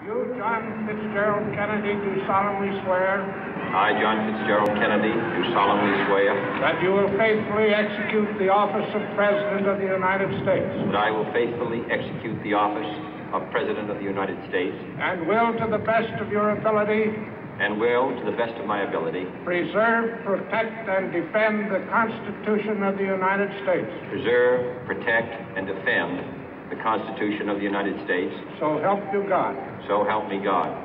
You, John Fitzgerald Kennedy, do solemnly swear I, John Fitzgerald Kennedy, do solemnly swear that you will faithfully execute the office of President of the United States that I will faithfully execute the office of President of the United States and will, to the best of your ability, and will, to the best of my ability, preserve, protect, and defend the Constitution of the United States. preserve, protect, and defend the Constitution of the United States. So help you God. So help me God.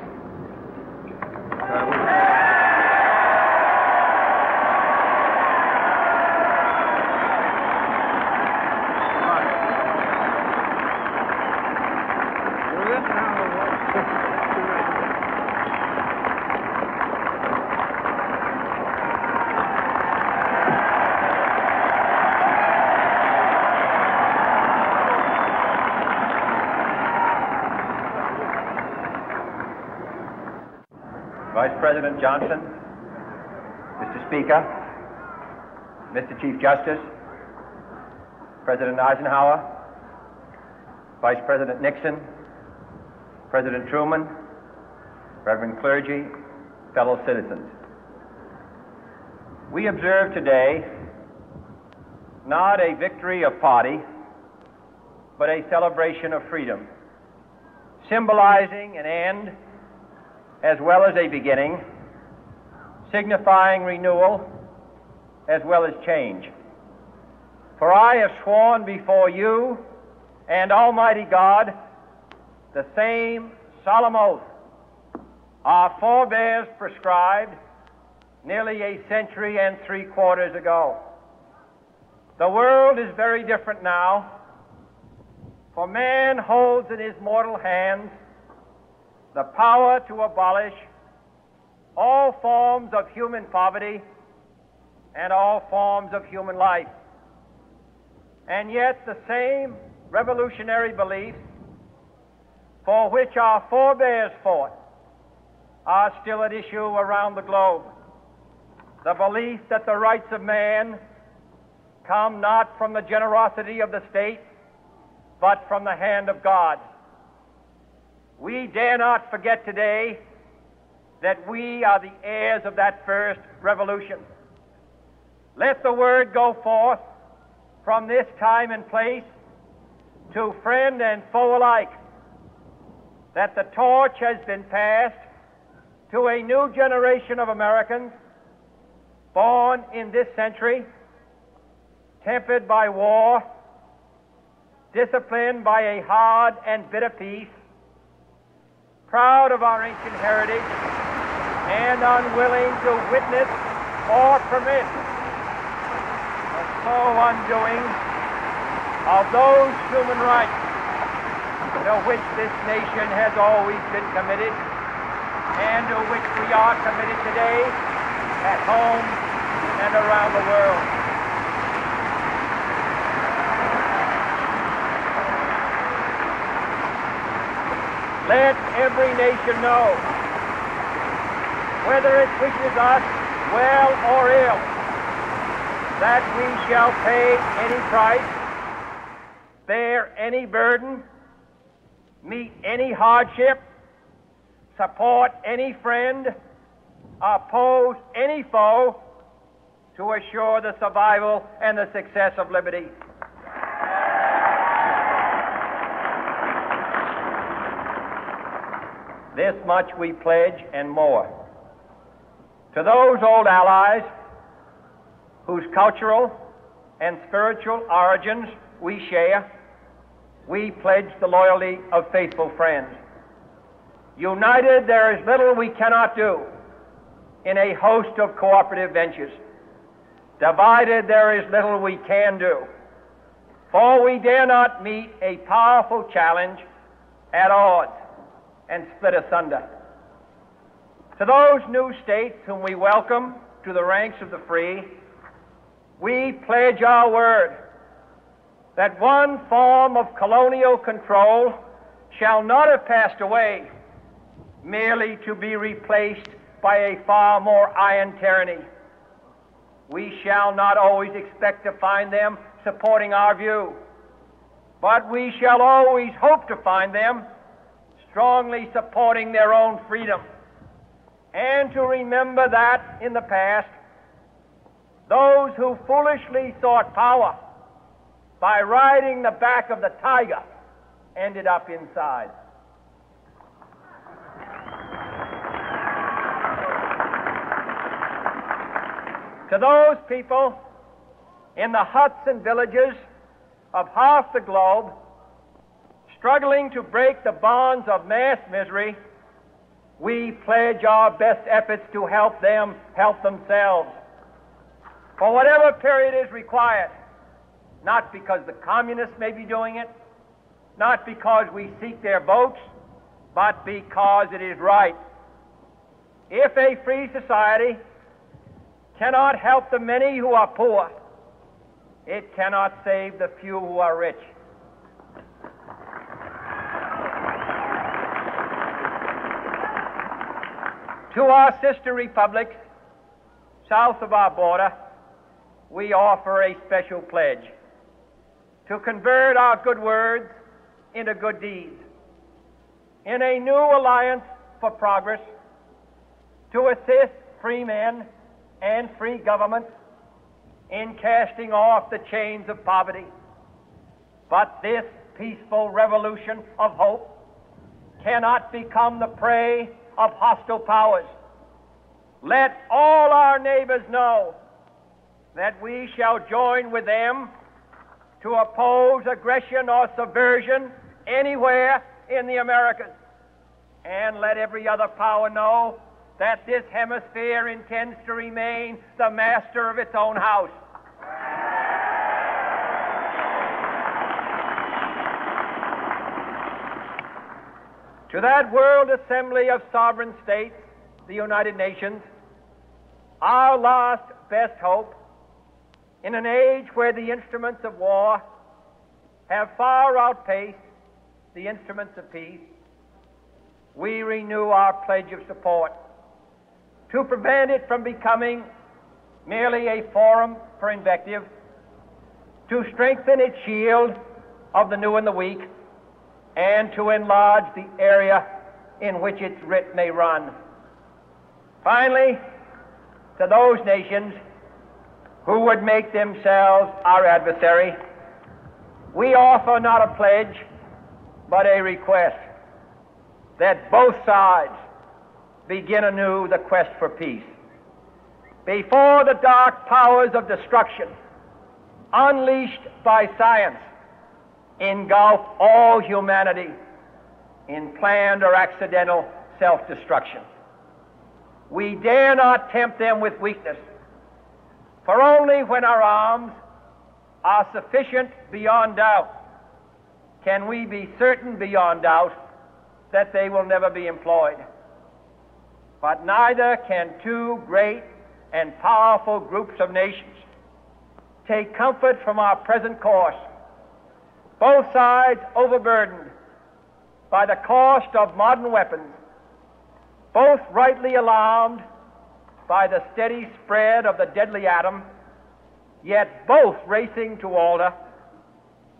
Vice President Johnson, Mr. Speaker, Mr. Chief Justice, President Eisenhower, Vice President Nixon, President Truman, Reverend clergy, fellow citizens. We observe today not a victory of party, but a celebration of freedom, symbolizing an end as well as a beginning, signifying renewal as well as change. For I have sworn before you and Almighty God the same solemn oath our forebears prescribed nearly a century and 3/4 ago. The world is very different now, for man holds in his mortal hands the power to abolish all forms of human poverty and all forms of human life. And yet the same revolutionary beliefs for which our forebears fought are still at issue around the globe. The belief that the rights of man come not from the generosity of the state, but from the hand of God. We dare not forget today that we are the heirs of that first revolution. Let the word go forth from this time and place to friend and foe alike that the torch has been passed to a new generation of Americans born in this century, tempered by war, disciplined by a hard and bitter peace, proud of our ancient heritage, and unwilling to witness or permit the slow undoing of those human rights to which this nation has always been committed and to which we are committed today at home and around the world. Let every nation know, whether it wishes us well or ill, that we shall pay any price, bear any burden, meet any hardship, support any friend, oppose any foe, to assure the survival and the success of liberty. This much we pledge and more. To those old allies whose cultural and spiritual origins we share, we pledge the loyalty of faithful friends. United, there is little we cannot do in a host of cooperative ventures. Divided, there is little we can do, for we dare not meet a powerful challenge at odds and split asunder. To those new states whom we welcome to the ranks of the free, we pledge our word that one form of colonial control shall not have passed away merely to be replaced by a far more iron tyranny. We shall not always expect to find them supporting our view, but we shall always hope to find them strongly supporting their own freedom, and to remember that in the past, those who foolishly sought power by riding the back of the tiger ended up inside. To those people in the huts and villages of half the globe struggling to break the bonds of mass misery, we pledge our best efforts to help them help themselves for whatever period is required, not because the communists may be doing it, not because we seek their votes, but because it is right. If a free society cannot help the many who are poor, it cannot save the few who are rich. To our sister republics south of our border, we offer a special pledge to convert our good words into good deeds, in a new alliance for progress, to assist free men and free governments in casting off the chains of poverty. But this peaceful revolution of hope cannot become the prey of hostile powers. Let all our neighbors know that we shall join with them to oppose aggression or subversion anywhere in the Americas. And let every other power know that this hemisphere intends to remain the master of its own house. To that World Assembly of Sovereign States, the United Nations, our last best hope, in an age where the instruments of war have far outpaced the instruments of peace, we renew our pledge of support to prevent it from becoming merely a forum for invective, to strengthen its shield of the new and the weak, and to enlarge the area in which its writ may run. Finally, to those nations who would make themselves our adversary, we offer not a pledge, but a request that both sides begin anew the quest for peace. Before the dark powers of destruction, unleashed by science, engulf all humanity in planned or accidental self-destruction, we dare not tempt them with weakness, for only when our arms are sufficient beyond doubt can we be certain beyond doubt that they will never be employed. But neither can two great and powerful groups of nations take comfort from our present course, both sides overburdened by the cost of modern weapons, both rightly alarmed by the steady spread of the deadly atom, yet both racing to alter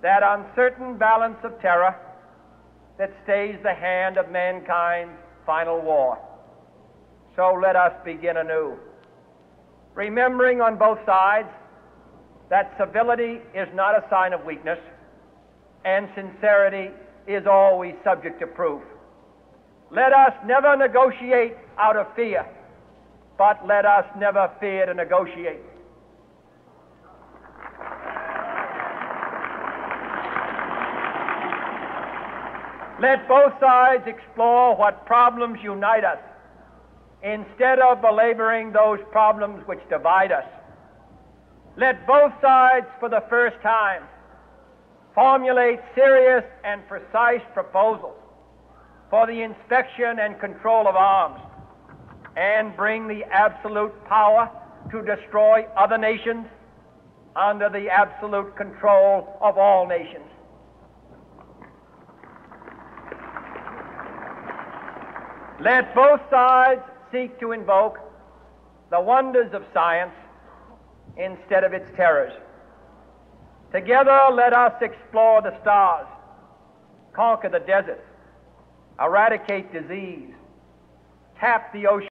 that uncertain balance of terror that stays the hand of mankind's final war. So let us begin anew, remembering on both sides that civility is not a sign of weakness, and sincerity is always subject to proof. Let us never negotiate out of fear, but let us never fear to negotiate. Let both sides explore what problems unite us, instead of belaboring those problems which divide us. Let both sides, for the first time, formulate serious and precise proposals for the inspection and control of arms, and bring the absolute power to destroy other nations under the absolute control of all nations. Let both sides seek to invoke the wonders of science instead of its terrors. Together, let us explore the stars, conquer the deserts, eradicate disease, tap the ocean